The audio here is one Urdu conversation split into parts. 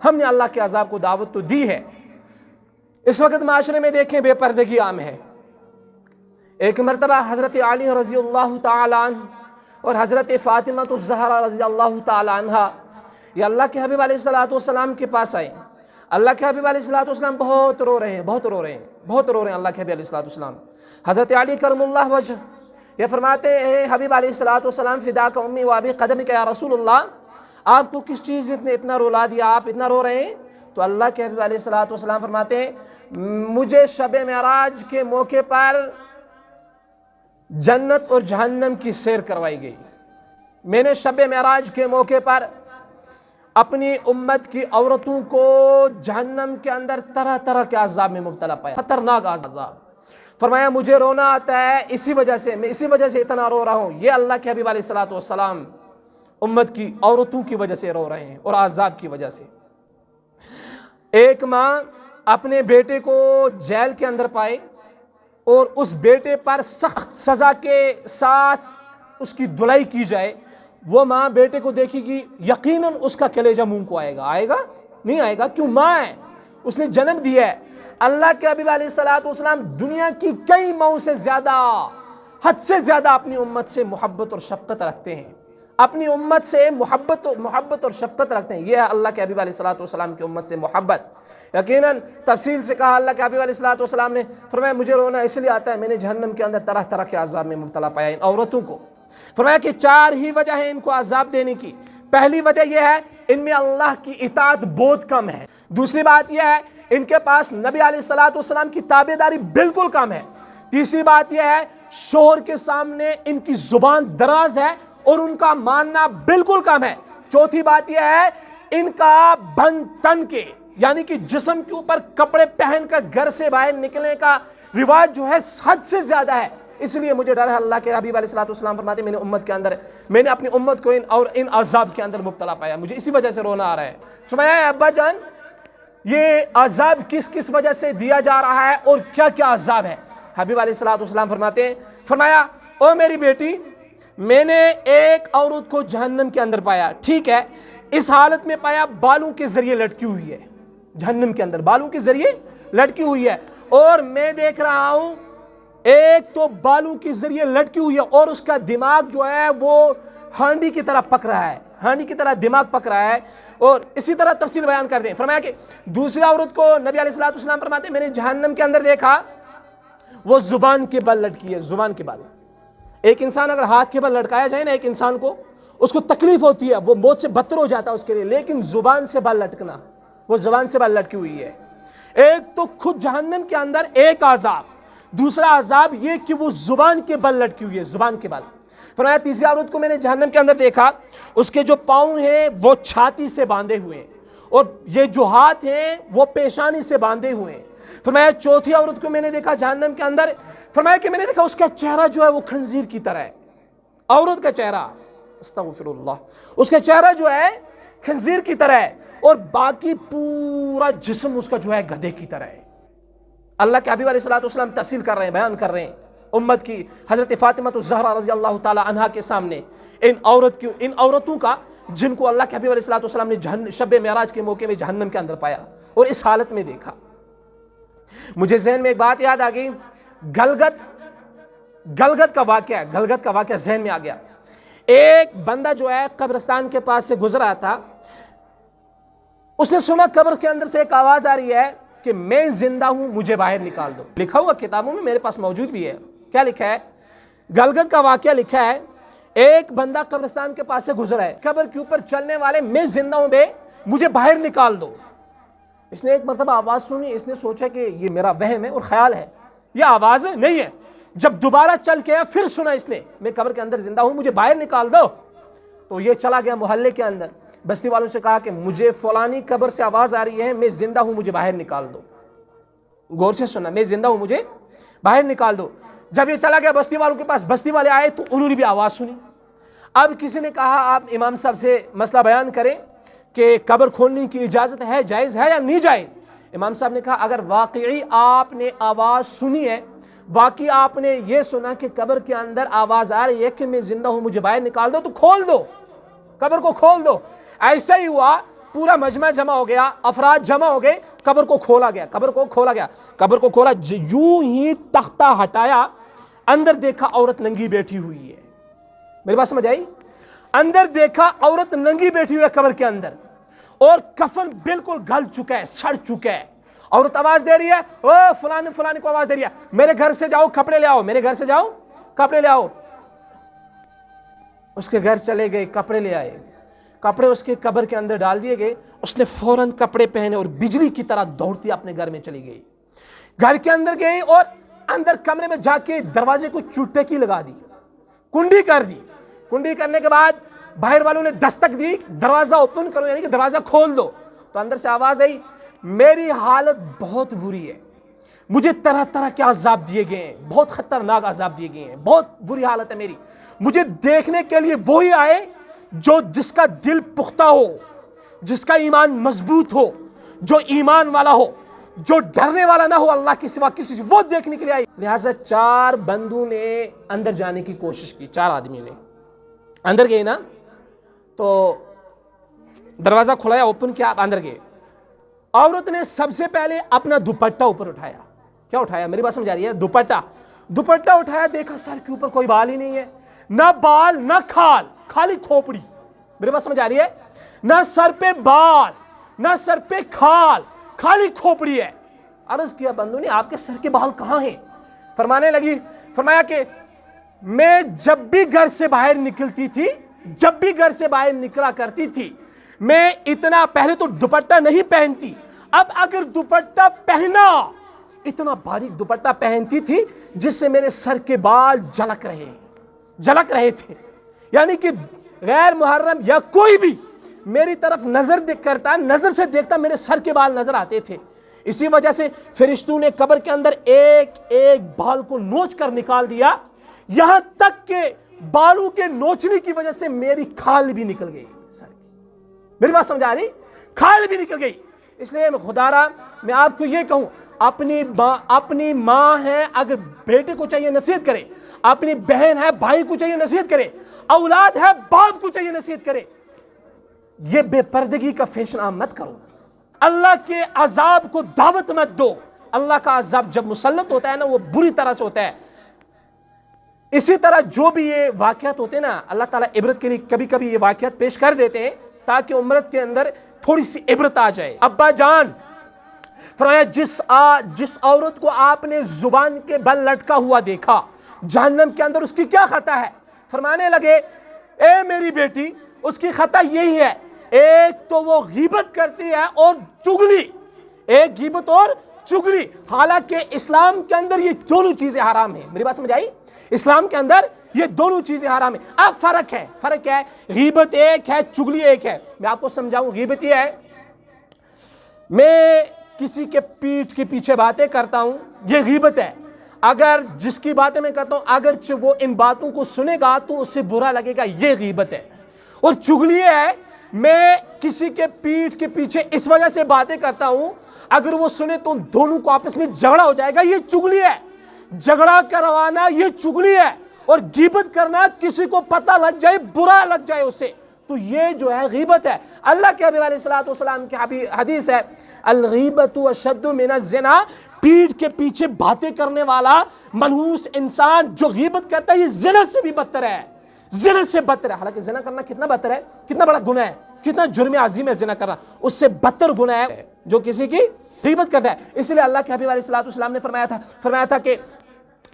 ہم نے اللہ کے عذاب کو دعوت تو دی ہے۔ اس وقت معاشرے میں دیکھیں بے پردگی عام ہے۔ ایک مرتبہ حضرت علی رضی اللہ تعالیٰ عنہ اور حضرت فاطمہ الزہرا رضی اللہ تعالیٰ عنہ یہ اللہ کے حبیب علیہ السلام کے پاس آئے۔ اللہ کے حبیب علیہ السلام بہت رو رہے ہیں اللہ کے حبیب علیہ السلام۔ حضرت علی کرم اللہ وجہ یہ فرماتے ہیں، اے حبیب علیہ السلام فداک امی و ابی قدمک یا رسول اللہ، آپ کو کس چیز نے اتنا رولا دیا، آپ اتنا رو رہے ہیں؟ تو اللہ کے حبیب علیہ السلام فرماتے ہیں، مجھے شب معراج کے موقع پر جنت اور جہنم کی سیر کروائی گئی۔ میں نے شب معراج کے موقع پر اپنی امت کی عورتوں کو جہنم کے اندر طرح طرح کے عذاب میں مبتلا پایا، خطرناک عذاب۔ فرمایا مجھے رونا آتا ہے، اسی وجہ سے اتنا رو رہا ہوں۔ یہ اللہ کے حبیب علیہ السلام امت کی عورتوں کی وجہ سے رو رہے ہیں اور عذاب کی وجہ سے۔ ایک ماں اپنے بیٹے کو جیل کے اندر پائے اور اس بیٹے پر سخت سزا کے ساتھ اس کی دھلائی کی جائے، وہ ماں بیٹے کو دیکھے گی، یقیناً اس کا کلیجہ منہ کو آئے گا نہیں آئے گا، کیوں؟ ماں ہے، اس نے جنم دیا ہے۔ اللہ کے حبیب علیہ السلام دنیا کی کئی ماؤں سے زیادہ، حد سے زیادہ اپنی امت سے محبت اور شفقت رکھتے ہیں، اپنی امت سے محبت اور شفقت رکھتے ہیں۔ یہ ہے اللہ کے حبیب علیہ السلام کی امت سے محبت۔ یقیناً تفصیل سے کہا اللہ کے حبیب علیہ السلام نے فرمایا مجھے رونا اس لیے آتا ہے، میں نے جہنم کے اندر طرح طرح کے عذاب میں مبتلا پایا ان عورتوں کو۔ فرمایا کہ 4 ہی وجہ ہیں ان کو عذاب دینے کی۔ پہلی وجہ یہ ہے ان میں اللہ کی اطاعت بہت کم ہے۔ دوسری بات یہ ہے ان کے پاس نبی علیہ السلام کی تابعداری بالکل کم ہے۔ تیسری بات یہ ہے شوہر کے سامنے ان کی زبان دراز ہے اور ان کا ماننا بالکل کم ہے۔ چوتھی بات یہ ہے ان کا بن تن کے یعنی کہ جسم کے اوپر کپڑے پہن کر گھر سے باہر نکلنے کا رواج جو ہے حد سے زیادہ ہے۔ اس لیے مجھے ڈر ہے، اللہ کے حبیب علیہ السلام فرماتے ہیں میں نے اپنی امت کو ان عذاب کے اندر مبتلا پایا، مجھے اسی وجہ سے رونا آ رہا ہے۔ فرمایا ابا جان یہ عذاب کس وجہ سے دیا جا رہا ہے اور کیا کیا عذاب ہے؟ حبیب علیہ السلام فرماتے ہیں، فرمایا او میری بیٹی، میں نے ایک عورت کو جہنم کے اندر پایا، ٹھیک ہے، اس حالت میں پایا بالوں کے ذریعے لٹکی ہوئی ہے، جہنم کے اندر بالوں کے ذریعے لٹکی ہوئی ہے، اور میں دیکھ رہا ہوں ایک تو بالوں کے ذریعے لٹکی ہوئی ہے اور اس کا دماغ جو ہے وہ ہانڈی کی طرح پک رہا ہے، ہانڈی کی طرح دماغ پک رہا ہے۔ اور اسی طرح تفصیل بیان کر دیں۔ فرمایا کہ دوسری عورت کو نبی علیہ السلام فرماتے ہیں میں نے جہنم کے اندر دیکھا وہ زبان کے بل لٹکی ہے، زبان کے بل۔ ایک انسان اگر ہاتھ کے بل لٹکایا جائے نا ایک انسان کو، اس کو تکلیف ہوتی ہے، وہ موت سے بدتر ہو جاتا ہے اس کے لیے، لیکن زبان سے بل لٹکنا، وہ زبان سے بل لٹکی ہوئی ہے۔ ایک تو خود جہنم کے اندر ایک عذاب، دوسرا عذاب یہ کہ وہ زبان کے بل لٹکی ہوئی ہے، زبان کے بل۔ فرمایا تیسری عورت کو میں نے جہنم کے اندر دیکھا، اس کے جو پاؤں ہیں وہ چھاتی سے باندھے ہوئے ہیں اور یہ جو ہاتھ ہیں وہ پیشانی سے باندھے ہوئے ہیں۔ فرمایا چوتھی عورت کو میں نے دیکھا جہنم کے اندر، فرمایا کہ میں نے دیکھا اس کا چہرہ جو ہے وہ خنزیر کی طرح ہے، عورت کا چہرہ، استغفر اللہ، اس کا چہرہ جو ہے خنزیر کی طرح ہے اور باقی پورا جسم اس کا جو ہے گدھے کی طرح ہے۔ اللہ کے حبیب علیہ السلام تفصیل کر رہے ہیں، بیان کر رہے ہیں امت کی حضرت فاطمہ الزہرا رضی اللہ تعالی عنہا کے سامنے ان عورتوں کا جن کو اللہ کے حبیب علیہ السلام نے شب معراج کے موقع میں جہنم کے اندر پایا اور اس حالت میں دیکھا۔ مجھے ذہن میں ایک بات یاد آ گئی، گلگت کا واقعہ ذہن میں آ گیا۔ ایک بندہ جو ہے قبرستان کے پاس سے گزرا تھا، اس نے سنا قبر کے اندر سے ایک آواز آ رہی ہے کہ میں زندہ ہوں، مجھے باہر نکال دو۔ لکھا ہوا کتابوں میں میرے پاس موجود بھی ہے۔ کیا لکھا ہے؟ گلگت کا واقعہ لکھا ہے، ایک بندہ قبرستان کے پاس سے گزرا ہے، قبر کے اوپر چلنے والے میں زندہ ہوں بے، مجھے باہر نکال دو۔ اس نے ایک مرتبہ آواز سنی، اس نے سوچا کہ یہ میرا وہم ہے اور خیال ہے، یہ آواز نہیں ہے۔ جب دوبارہ چل کے پھر سنا اس نے میں قبر کے اندر زندہ ہوں، مجھے باہر نکال دو، تو یہ چلا گیا محلے کے اندر، بستی والوں سے کہا کہ مجھے فلانی قبر سے آواز آ رہی ہے، میں زندہ ہوں، مجھے باہر نکال دو۔ غور سے سننا، میں زندہ ہوں، مجھے باہر نکال دو۔ جب یہ چلا گیا بستی والوں کے پاس، بستی والے آئے تو انہوں نے بھی آواز سنی۔ اب کسی نے کہا آپ امام صاحب سے مسئلہ بیان کریں کہ قبر کھولنے کی اجازت ہے، جائز ہے یا نہیں جائز؟ امام صاحب نے کہا اگر واقعی آپ نے آواز سنی ہے، واقعی آپ نے یہ سنا کہ قبر کے اندر آواز آ رہی ہے کہ میں زندہ ہوں، مجھے باہر نکال دو، تو کھول دو، قبر کو کھول دو۔ ایسا ہی ہوا پورا مجمع جمع ہو گیا، افراد جمع ہو گئے، قبر کو کھولا گیا، قبر کو کھولا، یوں ہی تختہ ہٹایا، اندر دیکھا عورت ننگی بیٹھی ہوئی ہے۔ میری بات سمجھ آئی؟ اندر دیکھا عورت ننگی بیٹھی ہوئی ہے قبر کے اندر، اور کفن بالکل گل چکا ہے، سڑ چکا ہے۔ عورت آواز دے رہی ہے، او فلانے فلانے کو آواز دے رہی ہے، میرے گھر سے جاؤ کپڑے لے آؤ، میرے گھر سے جاؤ کپڑے لے آؤ۔ اس کے گھر چلے گئے، کپڑے لے آئے، کپڑے اس کے قبر کے اندر ڈال دیے گئے۔ اس نے فوراً کپڑے پہنے اور بجلی کی طرح دوڑتی اپنے گھر میں چلی گئی۔ گھر کے اندر گئی اور اندر کمرے میں جا کے دروازے کو چوٹکی لگا دی، کنڈی کر دی۔ کنڈی کرنے کے بعد باہر والوں نے دستک دی، دروازہ اوپن کرو، یعنی کہ دروازہ کھول دو۔ تو اندر سے آواز آئی، میری حالت بہت بری ہے، مجھے طرح طرح کے عذاب دیے گئے ہیں، بہت خطرناک عذاب دیے گئے ہیں، بہت بری حالت ہے میری۔ مجھے دیکھنے کے لیے وہی آئے جس کا دل پختہ ہو، جس کا ایمان مضبوط ہو، جو ایمان والا ہو، جو ڈرنے والا نہ ہو اللہ کے سوا کسی سے، وہ دیکھنے کے لیے آئی۔ لہٰذا 4 بندوں نے اندر جانے کی کوشش کی، 4 آدمی نے اندر گئے نا، تو دروازہ کھلایا، اوپن کیا، اندر گئے۔ عورت نے سب سے پہلے اپنا دوپٹہ اوپر اٹھایا۔ کیا اٹھایا؟ میری بات سمجھ آ رہی ہے؟ دوپٹہ اٹھایا، دیکھا سر کے اوپر کوئی بال ہی نہیں ہے، نہ بال نہ کھال، خالی کھوپڑی۔ میری بات سمجھ آ رہی ہے؟ نہ سر پہ بال نہ سر پہ کھال، خالی کھوپڑی ہے۔ عرض کیا، بندوں نے آپ کے سر کے بال کہاں ہیں؟ فرمانے لگی، فرمایا کہ میں جب بھی گھر سے باہر نکلتی تھی، جب بھی گھر سے باہر نکلا کرتی تھی، میں اتنا پہلے تو دوپٹہ نہیں پہنتی، اب اگر دوپٹہ پہنا، اتنا باریک دوپٹہ پہنتی تھی جس سے میرے سر کے بال جھلک رہے تھے، یعنی کہ غیر محرم یا کوئی بھی میری طرف نظر نظر سے دیکھتا میرے سر کے بال نظر آتے تھے۔ اسی وجہ سے فرشتوں نے قبر کے اندر ایک ایک بال کو نوچ کر نکال دیا، یہاں تک کہ بالوں کے نوچنے کی وجہ سے میری کھال بھی نکل گئی سر کی۔ میری بات سمجھا رہی؟ کھال بھی نکل گئی۔ اس لیے خدارا میں آپ کو یہ کہوں، اپنی ماں ہے، اگر بیٹے کو چاہیے نصیحت کرے، اپنی بہن ہے بھائی کو چاہیے نصیحت کرے، اولاد ہے باپ کو چاہیے نصیحت کرے، یہ بے پردگی کا فیشن عام مت کرو، اللہ کے عذاب کو دعوت مت دو۔ اللہ کا عذاب جب مسلط ہوتا ہے نا، وہ بری طرح سے ہوتا ہے۔ اسی طرح جو بھی یہ واقعات ہوتے ہیں نا، اللہ تعالیٰ عبرت کے لیے کبھی کبھی یہ واقعات پیش کر دیتے ہیں تاکہ امت کے اندر تھوڑی سی عبرت آ جائے۔ ابا جان فرمایا، جس عورت کو آپ نے زبان کے بل لٹکا ہوا دیکھا، جہنم کے اندر اس کی کیا خطا ہے؟ فرمانے لگے، اے میری بیٹی، اس کی خطا یہی ہے، ایک تو وہ غیبت کرتی ہے اور چغلی، ایک غیبت اور چغلی۔ حالانکہ اسلام کے اندر یہ دونوں چیزیں حرام ہیں۔ میری بات سمجھ آئی؟ اسلام کے اندر یہ دونوں چیزیں حرام ہیں۔ اب فرق کیا ہے؟ غیبت ایک ہے، چغلی ایک ہے۔ میں آپ کو سمجھاؤں، غیبت یہ ہے، میں کسی کے پیٹھ کے پیچھے باتیں کرتا ہوں، یہ غیبت ہے۔ اگر جس کی باتیں میں کرتا ہوں اگرچہ وہ ان باتوں کو سنے گا تو اس سے برا لگے گا، یہ غیبت ہے۔ اور چغلی ہے، میں کسی کے پیٹھ کے پیچھے اس وجہ سے باتیں کرتا ہوں، اگر وہ سنے تو دونوں کو آپس میں جھگڑا ہو جائے گا، یہ چغلی ہے۔ جھگڑا کروانا یہ چغلی ہے، اور غیبت کرنا کسی کو پتہ لگ جائے، برا لگ جائے اسے، تو یہ جو ہے غیبت ہے۔ اللہ کے حبیب علیہ الصلوۃ والسلام کی حدیث ہے، الغیبۃ اشد من الزنا، پیٹھ کے پیچھے باتیں کرنے والا منحوس انسان جو غیبت کرتا ہے، یہ زنا سے بھی بدتر ہے، زنا سے بدتر ہے۔ حالانکہ زنا کرنا کتنا بدتر ہے، کتنا بڑا گناہ ہے، کتنا جرم عظیم ہے زنا کرنا، اس سے بدتر گناہ ہے جو کسی کی غیبت کرتا ہے۔ اس لیے اللہ کے حبیب علیہ الصلوۃ والسلام نے فرمایا تھا کہ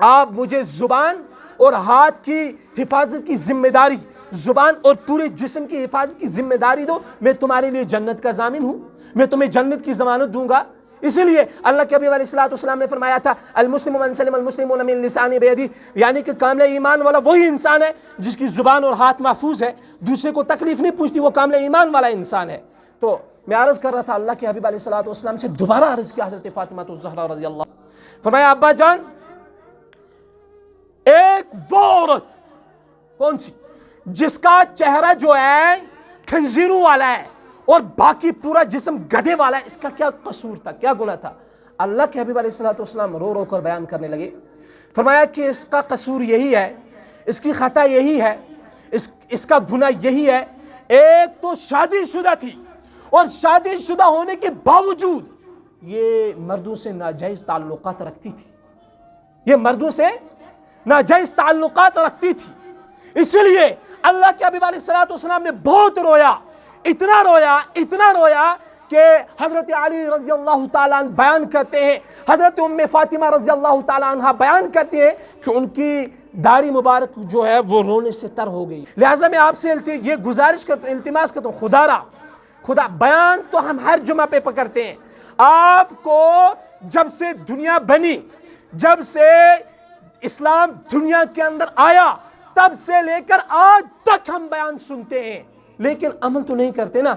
آپ مجھے زبان اور ہاتھ کی حفاظت کی ذمہ داری، زبان اور پورے جسم کی حفاظت کی ذمہ داری دو، میں تمہارے لیے جنت کا ضامن ہوں، میں تمہیں جنت کی ضمانت دوں گا۔ اسی لیے اللہ کے حبیب علیہ الصلوۃ والسلام نے فرمایا تھا، المسلم من سلم المسلمون من لسانہ بیدہ، یعنی کہ کامل ایمان والا وہی انسان ہے جس کی زبان اور ہاتھ محفوظ ہے، دوسرے کو تکلیف نہیں پہنچتی، وہ کامل ایمان والا انسان ہے۔ تو میں عرض کر رہا تھا، اللہ کے حبیب علیہ الصلوۃ والسلام سے دوبارہ عرض کیا حضرت فاطمہ الزہرا رضی اللہ، فرمایا ابا جان، ایک وہ عورت کون سی جس کا چہرہ جو ہے خنزیروں والا ہے اور باقی پورا جسم گدھے والا ہے، اس کا کیا قصور تھا، کیا گناہ تھا؟ اللہ کے حبیب علیہ الصلوۃ والسلام رو رو کر بیان کرنے لگے، فرمایا کہ اس کا قصور یہی ہے، اس کی خطا یہی ہے، اس کا گناہ یہی ہے، ایک تو شادی شدہ تھی اور شادی شدہ ہونے کے باوجود یہ مردوں سے ناجائز تعلقات رکھتی تھی، یہ مردوں سے ناجائز تعلقات رکھتی تھی۔ اسی لیے اللہ کے حبیب علیہ الصلوۃ والسلام نے بہت رویا، اتنا رویا کہ حضرت علی رضی اللہ تعالیٰ عنہ بیان کرتے ہیں، حضرت ام فاطمہ رضی اللہ تعالیٰ عنہ بیان کرتے ہیں کہ ان کی داڑھی مبارک جو ہے وہ رونے سے تر ہو گئی۔ لہٰذا میں آپ سے یہ گزارش کرتا ہوں، التماس کرتا ہوں، خدا بیان تو ہم ہر جمعہ پہ پکڑتے ہیں، آپ کو جب سے دنیا بنی، جب سے اسلام دنیا کے اندر آیا، تب سے لے کر آج تک ہم بیان سنتے ہیں، لیکن عمل تو نہیں کرتے نا،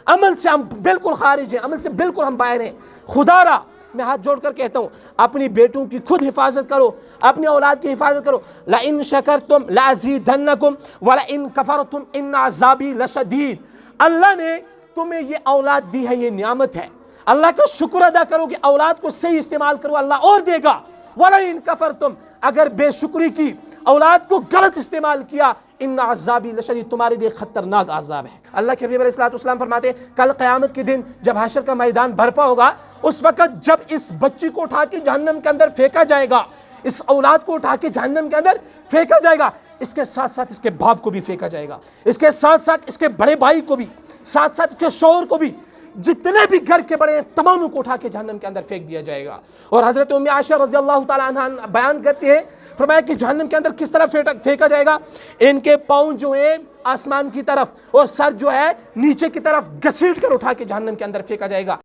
عمل سے ہم بالکل خارج ہیں، عمل سے بالکل ہم باہر ہیں۔ خدا را میں ہاتھ جوڑ کر کہتا ہوں، اپنی بیٹوں کی خود حفاظت کرو، اپنی اولاد کی حفاظت کرو۔ لَإِن شَكَرْتُمْ لَأَزِيدَنَّكُمْ وَلَإِن كَفَرْتُمْ إِنَّ عَذَابِي لَشَدِيدٌ۔ اللہ نے تمہیں یہ اولاد دی ہے، یہ نعمت ہے، اللہ کا شکر ادا کرو کہ اولاد کو صحیح استعمال کرو، اللہ اور دے گا۔ وَلَئِن كَفَرْتُمْ، اگر بے شکری کی، اولاد کو غلط استعمال کیا، ان عذابی لشدید، تمہارے لیے خطرناک عذاب ہے۔ اللہ کے حبیب علیہ الصلوۃ والسلام فرماتے ہیں کل قیامت کے دن جب حشر کا میدان برپا ہوگا، اس وقت جب اس بچی کو اٹھا کے جہنم کے اندر پھینکا جائے گا، اس اولاد کو اٹھا کے جہنم کے اندر پھینکا جائے گا، اس کے ساتھ ساتھ اس کے باپ کو بھی پھینکا جائے گا، اس کے ساتھ ساتھ اس کے بڑے بھائی کو بھی، ساتھ ساتھ اس کے شوہر کو بھی، جتنے بھی گھر کے بڑے ہیں تمام کو اٹھا کے جہنم کے اندر پھینک دیا جائے گا۔ اور حضرت ام عائشہ رضی اللہ تعالیٰ عنہ بیان کرتی ہے، فرمایا کہ جہنم کے اندر کس طرح پھینکا جائے گا، ان کے پاؤں جو ہیں آسمان کی طرف اور سر جو ہے نیچے کی طرف گھسیٹ کر اٹھا کے جہنم کے اندر پھینکا جائے گا۔